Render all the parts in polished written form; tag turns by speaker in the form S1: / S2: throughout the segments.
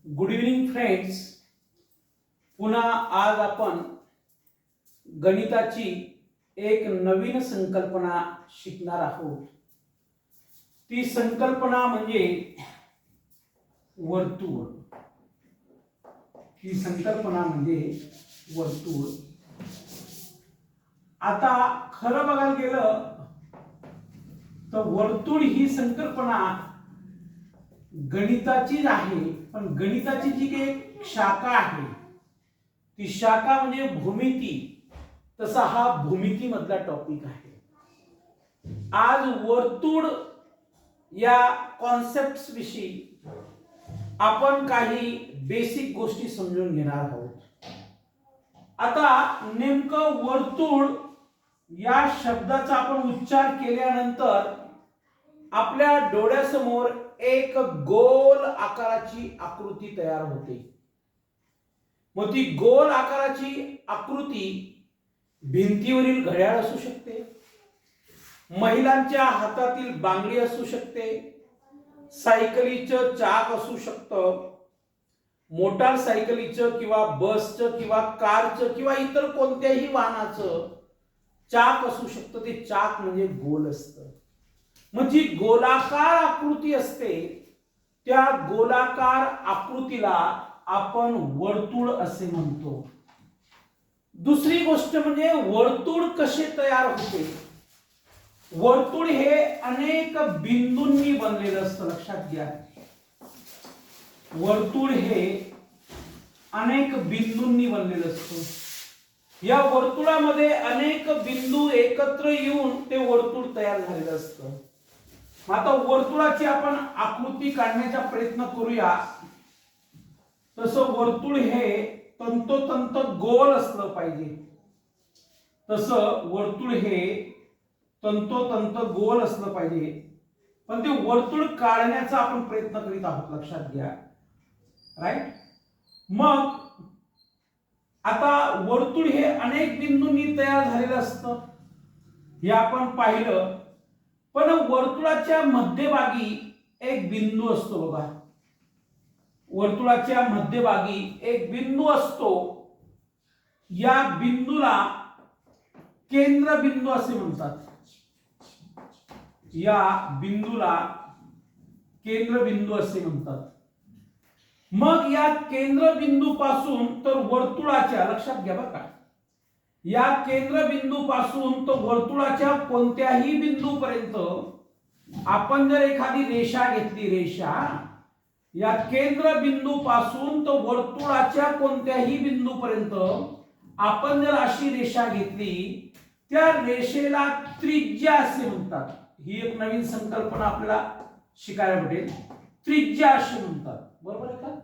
S1: Good evening friends. पुन्हा आज आपण गणिताची एक नवीन संकल्पना शिकणार आहोत. ती संकल्पना म्हणजे वर्तुळ. ही संकल्पना म्हणजे वर्तुळ. आता खरं बघायला गेलं तर वर्तुळ ही संकल्पना गणिताचीच आहे, पण गणिताची जी काही शाखा आहे ती शाखा म्हणजे भूमिती. तसा हा भूमिती मधला टॉपिक आहे. आज वर्तुळ या कॉन्सेप्ट्स विषयी आपण काही बेसिक गोष्टी समजून घेणार आहोत. आता नेमकं वर्तुळ या शब्दाचा आपण उच्चार केल्यानंतर आपल्या डोळ्यासमोर एक गोल आकाराची आकृती तयार होते. मग ती गोल आकाराची आकृती भिंतीवरील घड्याळ असू शकते, महिलांच्या हातातील बांगडी असू शकते, सायकलीचं चाक असू शकतं, मोटार सायकलीचं किंवा बसचं किंवा कारचं किंवा इतर कोणत्याही वाहनाचं चाक असू शकतं. ते चाक म्हणजे गोल असतं. मग जी गोलाकार आकृती असते त्या गोलाकार आकृतीला आपण वर्तुळ असे म्हणतो. दुसरी गोष्ट म्हणजे वर्तुळ कसे तयार होते. वर्तुळ हे अनेक बिंदूंनी बनलेलं असतं. लक्षात घ्या, वर्तुळ हे अनेक बिंदूंनी बनलेलं असतं. या वर्तुळामध्ये अनेक बिंदू एकत्र येऊन ते वर्तुळ तयार झालेलं असतं. आता वर्तुळाची आपण आकृती काढण्याचा प्रयत्न करूया. तसं वर्तुळ हे तंतोतंत गोल असलं पाहिजे. तसं वर्तुळ हे तंतोतंत गोल असलं पाहिजे. पण ते वर्तुळ काढण्याचा आपण प्रयत्न करीत आहोत. लक्षात घ्या, राईट. मग आता वर्तुळ हे अनेक बिंदूंनी तयार झालेलं असतं हे आपण पाहिलं. पण वर्तुळाच्या मध्यभागी एक बिंदू असतो. बघा, वर्तुळाच्या मध्यभागी एक बिंदू असतो. या बिंदूला केंद्रबिंदू असे म्हणतात. या बिंदूला केंद्रबिंदू असे म्हणतात. मग या केंद्रबिंदू पासून तर वर्तुळाच्या, लक्षात घ्या बरं का, या केंद्रबिंदू पासून तर वर्तुळाच्या कोणत्याही बिंदू पर्यंत आपण जर एखादी रेषा घेतली, रेषा या केंद्रबिंदू पासून तर वर्तुळाच्या कोणत्याही बिंदू पर्यंत आपण जर अशी रेषा घेतली, त्या रेषेला त्रिज्या असे म्हणतात. ही एक नवीन संकल्पना आपल्याला शिकायला भेटेल. त्रिज्या असे म्हणतात. बरोबर आहे का?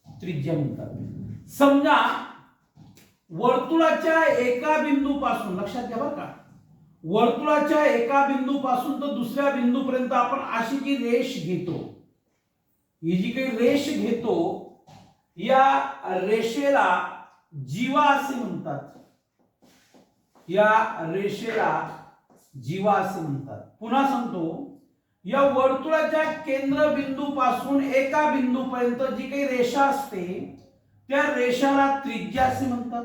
S1: त्रिज्या म्हणतात. समजा वर्तुळाच्या एका बिंदू पासून, लक्षात घ्या बरं का, वर्तुळाच्या एका बिंदू पासून तर दुसऱ्या बिंदू पर्यंत आपण अशी जी रेष घेतो, ही जी काही रेष घेतो, या रेषेला जीवा असे म्हणतात. या रेषेला जीवा असे म्हणतात. पुन्हा सांगतो, या वर्तुळाच्या केंद्रबिंदू पासून एका बिंदू पर्यंत जी काही रेषा असते त्या रेषाला त्रिज्या असे म्हणतात.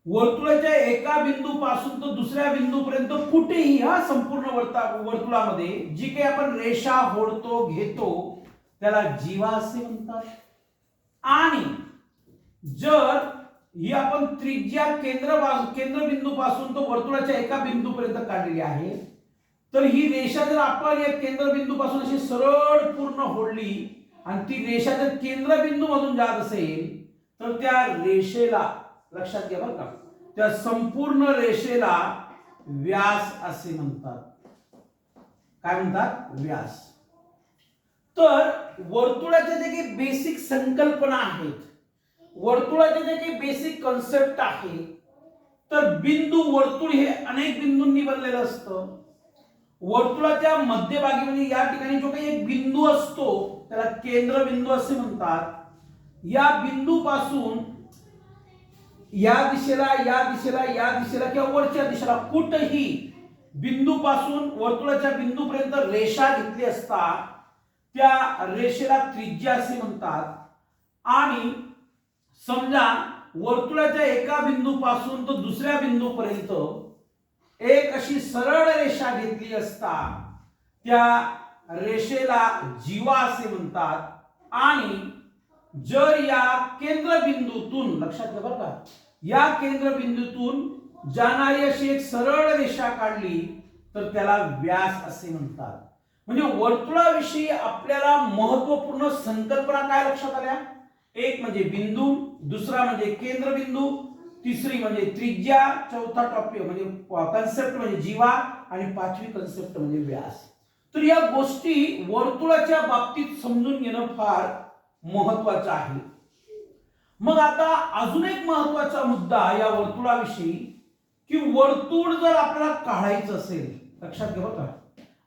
S1: वर्तुळाच्या एका बिंदू पासून तर दुसऱ्या बिंदू पर्यंत कुठेही, हा संपूर्ण वर्तुळामध्ये जी काही आपण रेषा ओढतो घेतो त्याला जीवा असे म्हणतात. आणि जर ही आपण त्रिज्या केंद्रबिंदू पासून तर वर्तुळाच्या एका बिंदू पर्यंत काढलेली आहे, तर ही रेषा जर आपण या केंद्रबिंदू पासून अशी सरळ पूर्ण ओढली आणि ती रेषा जर केंद्रबिंदू मधून जात असेल तर त्या रेषेला, लक्षात घ्या बरं का, त्या संपूर्ण रेषेला व्यास असे म्हणतात. काय म्हणतात? व्यास. तर वर्तुळाच्या जे काही बेसिक संकल्पना आहेत, वर्तुळाचे जे काही बेसिक कॉन्सेप्ट आहे, तर बिंदू, वर्तुळ हे अनेक बिंदूंनी बनलेलं असतं. वर्तुळाच्या मध्यभागी म्हणजे या ठिकाणी जो काही एक बिंदू असतो त्याला केंद्रबिंदू असे म्हणतात. या बिंदू पासून या दिशेला, या दिशेला, या दिशेला किंवा वरच्या दिशेला कुठेही बिंदू पासून वर्तुळाच्या बिंदू पर्यंत रेषा घेतली असता त्या रेषेला त्रिज्या असे म्हणतात. आणि समजा वर्तुळाच्या एका बिंदूपासून तर दुसऱ्या बिंदूपर्यंत एक अशी सरळ रेषा घेतली असता त्या रेषेला जीवा असे म्हणतात. आणि जर या केंद्रबिंदूतून, लक्षात घ्या बरं का, या केंद्रबिंदूतून जाणारी अशी एक सरळ रेषा काढली तर त्याला व्यास असे म्हणतात. म्हणजे वर्तुळाविषयी आपल्याला महत्वपूर्ण संकल्पना काय लक्षात आल्या? एक म्हणजे बिंदू, दुसरा म्हणजे केंद्रबिंदू, तिसरी म्हणजे त्रिज्या, चौथा टॉपिक म्हणजे कन्सेप्ट म्हणजे जीवा, आणि पाचवी कन्सेप्ट म्हणजे व्यास. तर या गोष्टी वर्तुळाच्या बाबतीत समजून घेणं फार महत्वाचं आहे. मग आता अजून एक महत्वाचा मुद्दा या वर्तुळाविषयी, की वर्तुळ जर आपल्याला काढायचं असेल, लक्षात घ्या बरं का,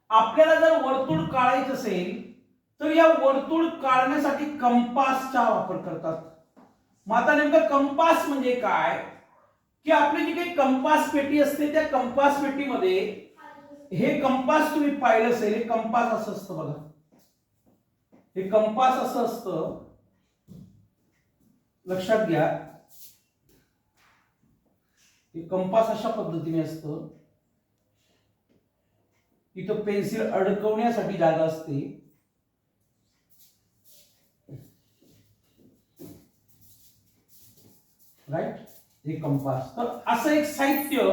S1: आपल्याला जर वर्तुळ काढायचं असेल तर या वर्तुळ काढण्यासाठी कंपासचा वापर करतात. मग आता नेमकं कंपास म्हणजे काय, की आपली जी काही कंपास पेटी असते त्या कंपास पेटीमध्ये हे कंपास तुम्ही पाहिलं असेल, हे कंपास असं असतं बघा, हे कंपास असं असतं, लक्षात घ्या. हे कंपास अशा पद्धतीने असतं. इथं पेन्सिल अडकवण्यासाठी जागा असते. राईट, हे कंपास. तर असं एक साहित्य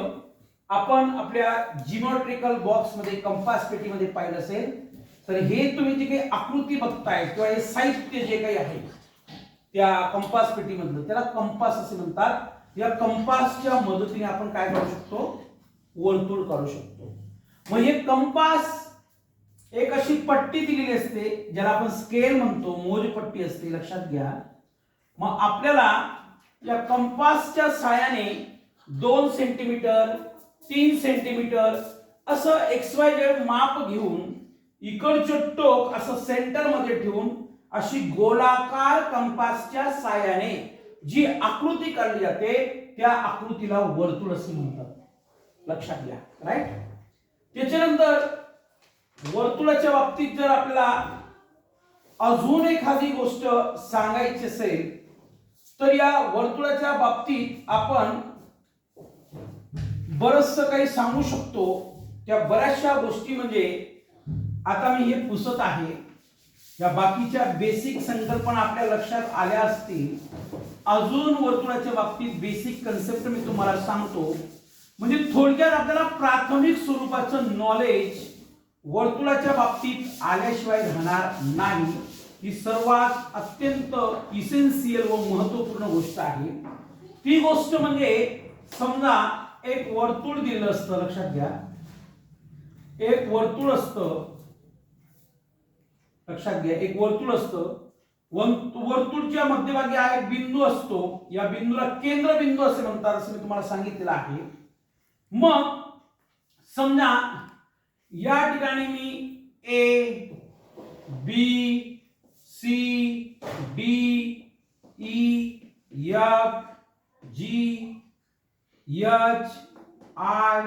S1: आपण आपल्या जिओमेट्रिकल बॉक्स मध्ये, कंपास पेटीमध्ये पाहिलं असेल. तर हे तुम्ही जे काही आकृती बघताय किंवा हे साहित्य जे काही आहे त्या कंपास पेटीमधलं, त्याला कंपास असे म्हणतात. या कंपासच्या मदतीने आपण काय करू शकतो? वर्तुळ काढू शकतो. मग हे कंपास एक अशी पट्टी दिलेली असते ज्याला आपण स्केल म्हणतो, मोजपट्टी असते, लक्षात घ्या. मग आपल्याला या कंपासच्या साहाय्याने 2 सेंटीमीटर, 3 सेंटीमीटर असं XYZ माप घेऊन इकडचं टोक असं सेंटर मध्ये ठेवून अशी गोलाकार कंपासच्या साहाय्याने जी आकृती काढली जाते त्या आकृतीला वर्तुळ असे म्हणतात. लक्षात घ्या. राईट. त्याच्यानंतर वर्तुळाच्या बाबतीत जर आपल्याला अजून एखादी गोष्ट सांगायची असेल तर या वर्तुळाच्या बाबतीत आपण बरचसं काही सांगू शकतो. त्या बऱ्याचशा गोष्टी म्हणजे आता मी हे पुसत आहे, या बाकीच्या बेसिक संकल्पना आपल्या लक्षात आल्या असतील. अजून वर्तुळाच्या बाबतीत बेसिक कन्सेप्ट मी तुम्हाला सांगतो. म्हणजे थोडक्यात आपल्याला प्राथमिक स्वरूपाचं नॉलेज वर्तुळाच्या बाबतीत आल्याशिवाय राहणार नाही. ही सर्वात अत्यंत इसेन्शियल व महत्वपूर्ण गोष्ट आहे. ती गोष्ट म्हणजे समजा एक वर्तुळ दिलं असतं, लक्षात घ्या, एक वर्तुळ असतं, लक्षात घ्या, एक वर्तुळ असतं. वर्तुळच्या मध्यभागी हा एक बिंदू असतो. या बिंदूला केंद्रबिंदू असे म्हणतात, असं मी तुम्हाला सांगितलेलं आहे. मग समजा या ठिकाणी मी A, B, C, D, E, F, G, H, I,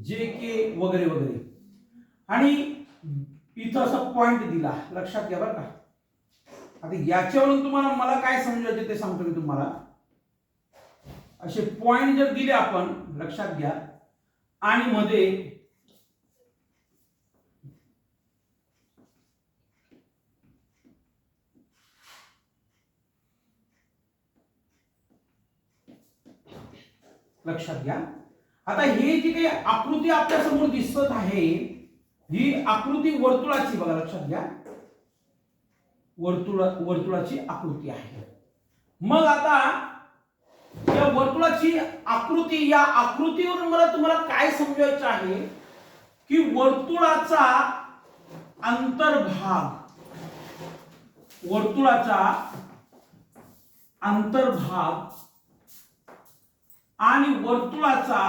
S1: J K वगैरे वगैरे, आणि इथं असं पॉइंट दिला, लक्षात घ्या बरं का. आता याच्यावरून तुम्हाला मला काय समजायचं ते सांगतो मी तुम्हाला. असे पॉइंट जर दिले आपण, लक्षात घ्या, आणि मध्ये लक्षात घ्या. आता हे जी काही आकृती आपल्या समोर दिसत आहे ही आकृती वर्तुळाची, बघा लक्षात घ्या, वर्तुळाची आकृती आहे. मग आता या वर्तुळाची आकृती, या आकृतीवरून मला तुम्हाला काय समजायचं आहे की वर्तुळाचा अंतर्भाग, वर्तुळाचा अंतर्भाग आणि वर्तुळाचा,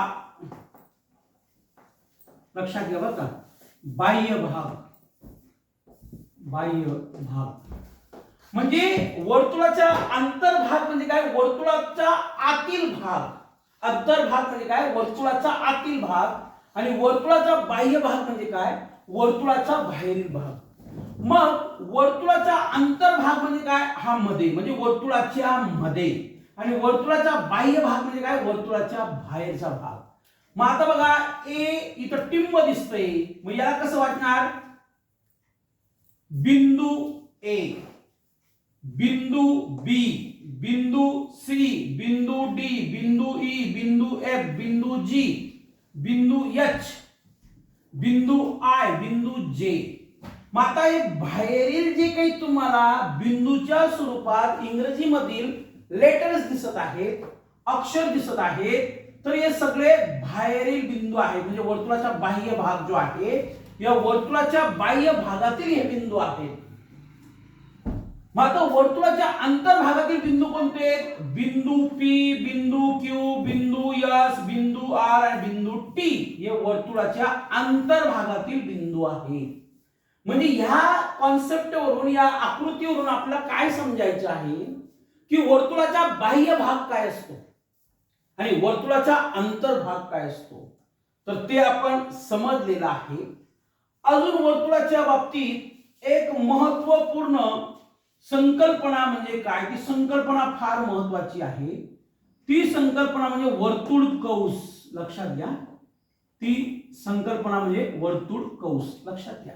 S1: लक्षात घ्या बरं का, बाह्य भाग, बाह्य भाग म्हणजे वर्तुळाचा अंतर्भाग म्हणजे काय, वर्तुळाचा आतील भाग. अंतर्भाग म्हणजे काय, वर्तुळाचा आतील भाग. आणि वर्तुळाचा बाह्य भाग म्हणजे काय, वर्तुळाचा बाहेरील भाग. मग वर्तुळाचा अंतर्भाग म्हणजे काय? हा मध्ये, म्हणजे वर्तुळाच्या मध्ये. आणि वर्तुळाचा बाह्य भाग म्हणजे काय? वर्तुळाच्या बाहेरचा भाग. मग आता बघा, ए इथं टिंब दिसतंय, मग याला कसं वाटणार? बिंदू ए, बिंदू बी, बिंदू सी, बिंदू डी, बिंदू ई, बिंदू एफ, बिंदू जी, बिंदू एच, बिंदू आय, बिंदू जे. मग आता हे बाहेरील जे काही तुम्हाला बिंदूच्या स्वरूपात इंग्रजीमधील लेटर्स दिसत आहेत, अक्षर दिसत आहेत, तर हे सगळे बाहेरील बिंदू आहेत. म्हणजे वर्तुळाचा बाह्य भाग जो आहे, या वर्तुळाच्या बाह्य भागातील हे बिंदू आहेत. मग आता वर्तुळाच्या अंतर्भागातील बिंदू कोणते आहेत? बिंदू पी, बिंदू क्यू, बिंदू एस, बिंदू आर आणि बिंदू टी हे वर्तुळाच्या अंतर्भागातील बिंदू आहेत. म्हणजे ह्या कॉन्सेप्टवरून, या आकृतीवरून आपल्याला काय समजायचं आहे की वर्तुळाचा बाह्य भाग काय असतो आणि वर्तुळाचा अंतर्भाग काय असतो, तर ते आपण समजलेलं आहे. अजून वर्तुळाच्या बाबतीत एक महत्वपूर्ण संकल्पना म्हणजे काय? ती संकल्पना फार महत्वाची आहे. ती संकल्पना म्हणजे वर्तुळ कंस. लक्षात घ्या, ती संकल्पना म्हणजे वर्तुळ कंस. लक्षात घ्या.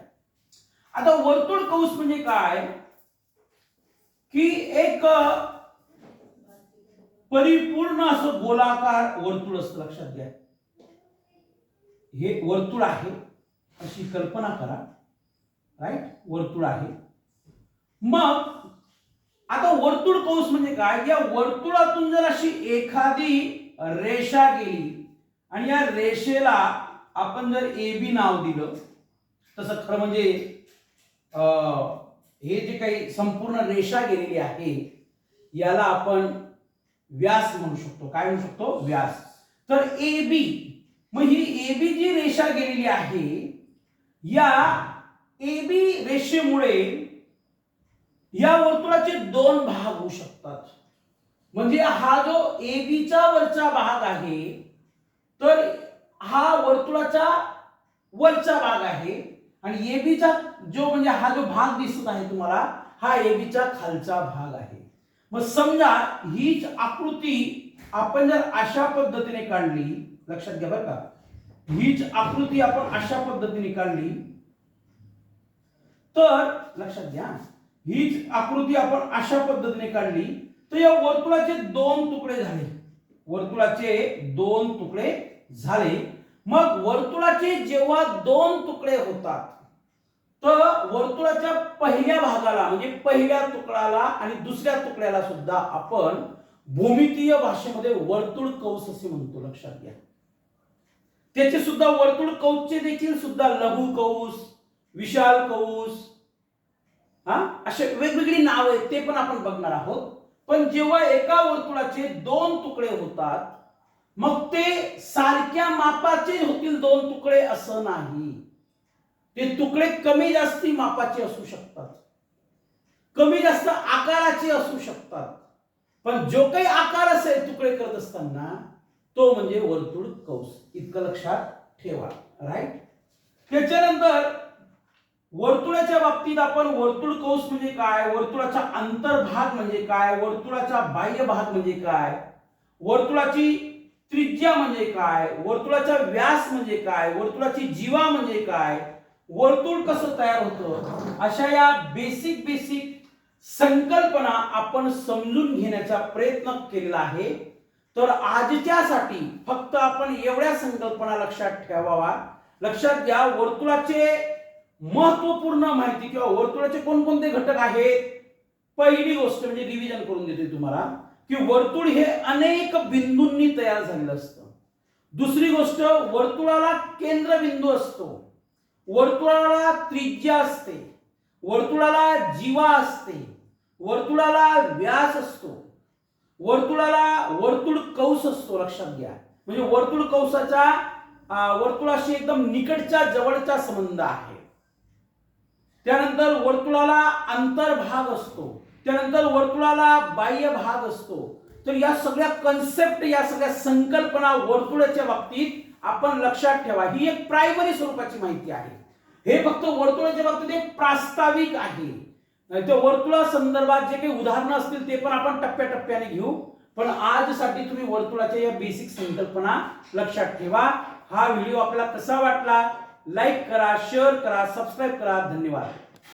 S1: आता वर्तुळ कंस म्हणजे काय? की एक परिपूर्ण असं गोलाकार वर्तुळ असतं. लक्षात घ्या, हे वर्तुळ आहे अशी कल्पना करा. राईट, वर्तुळ आहे. मग आता वर्तुळ कंस म्हणजे काय? या वर्तुळातून जर अशी एखादी रेषा गेली आणि या रेषेला आपण जर ए बी नाव दिलं, तसं खरं म्हणजे हे जे काही संपूर्ण रेषा गेलेली आहे याला आपण व्यास म्हणू शकतो. काय म्हणू शकतो? व्यास. तर ए बी, मग ही ए बी जी रेषा गेलेली आहे, या ए बी रेषेमुळे या वर्तुळाचे दोन भाग होऊ शकतात. म्हणजे हा जो ए बी चा वरचा भाग आहे, तर हा वर्तुळाचा वरचा भाग आहे, आणि ए बी चा जो म्हणजे हा जो भाग दिसत आहे तुम्हाला, हा ए बी चा खालचा भाग आहे. मग समजा हीच आकृती आपण जर अशा पद्धतीने काढली, लक्षात घ्या बरं का, हीच आकृती आपण अशा पद्धतीने काढली, तर लक्षात घ्या, हीच आकृती आपण अशा पद्धतीने काढली, तर या वर्तुळाचे दोन तुकडे झाले. वर्तुळाचे दोन तुकडे झाले. मग वर्तुळाचे जेव्हा दोन तुकडे होतात, तर वर्तुळाच्या पहिल्या भागाला म्हणजे पहिल्या तुकड्याला आणि दुसऱ्या तुकड्याला सुद्धा आपण भूमितीय भाषेमध्ये वर्तुळ कंस असे म्हणतो. लक्षात घ्या, त्याचे सुद्धा वर्तुळ कंसचे देखील सुद्धा लघु कंस, विशाल कंस, असे वेगवेगळी नाव आहेत, ते पण आपण बघणार आहोत. पण जेव्हा एका वर्तुळाचे दोन तुकडे होतात, मग ते सारख्या मापाचे होतील दोन तुकडे असं नाही. ते तुकडे कमी जास्ती मापाचे असू शकतात, कमी जास्त आकाराचे असू शकतात, पण जो काही आकार असेल तुकडे करत असताना, तो म्हणजे वर्तुळ कंस. इतकं लक्षात ठेवा. राईट. त्याच्यानंतर वर्तुळाच्या बाबतीत आपण वर्तुळ कंस म्हणजे काय, वर्तुळाचा अंतर्भाग म्हणजे काय, वर्तुळाचा बाह्य भाग म्हणजे काय, वर्तुळाची त्रिज्या म्हणजे काय, वर्तुळाचा व्यास म्हणजे काय, वर्तुळाची जीवा म्हणजे काय, वर्तुळ कसं तयार होतं, अशा या बेसिक संकल्पना आपण समजून घेण्याचा प्रयत्न केलेला आहे. तर आजच्यासाठी फक्त आपण एवढ्या संकल्पना लक्षात ठेवावा. लक्षात घ्या, वर्तुळाचे महत्वपूर्ण माहिती किंवा वर्तुळाचे कोणकोणते घटक आहेत. पहिली गोष्ट म्हणजे रिव्हिजन करून देते तुम्हाला, की वर्तुळ हे अनेक बिंदूंनी तयार झालेलं असतं. दुसरी गोष्ट, वर्तुळाला केंद्रबिंदू असतो, वर्तुळाला त्रिज्या असते, वर्तुळाला जीवा असते, वर्तुळाला व्यास असतो, वर्तुळाला वर्तुळ कंस असतो. लक्षात घ्या, म्हणजे वर्तुळ कंसाचा वर्तुळाशी एकदम निकटचा जवळचा संबंध आहे. त्यानंतर वर्तुळाला अंतर्भाग असतो, त्यानंतर वर्तुळाला बाह्य भाग असतो. तर या सगळ्या कन्सेप्ट, या सगळ्या संकल्पना वर्तुळाच्या बाबतीत आपण लक्षात ठेवा. ही एक प्रायमरी स्वरूपाची माहिती आहे. हे फक्त वर्तुळाच्या बाबतीत एक प्रास्ताविक आहे. त्या वर्तुळा संदर्भात जे काही उदाहरणं असतील ते पण आपण टप्प्याटप्प्याने घेऊ. पण आजसाठी तुम्ही वर्तुळाच्या या बेसिक संकल्पना लक्षात ठेवा. हा व्हिडिओ आपल्याला कसा वाटला? लाईक करा, शेअर करा, सबस्क्राईब करा. धन्यवाद.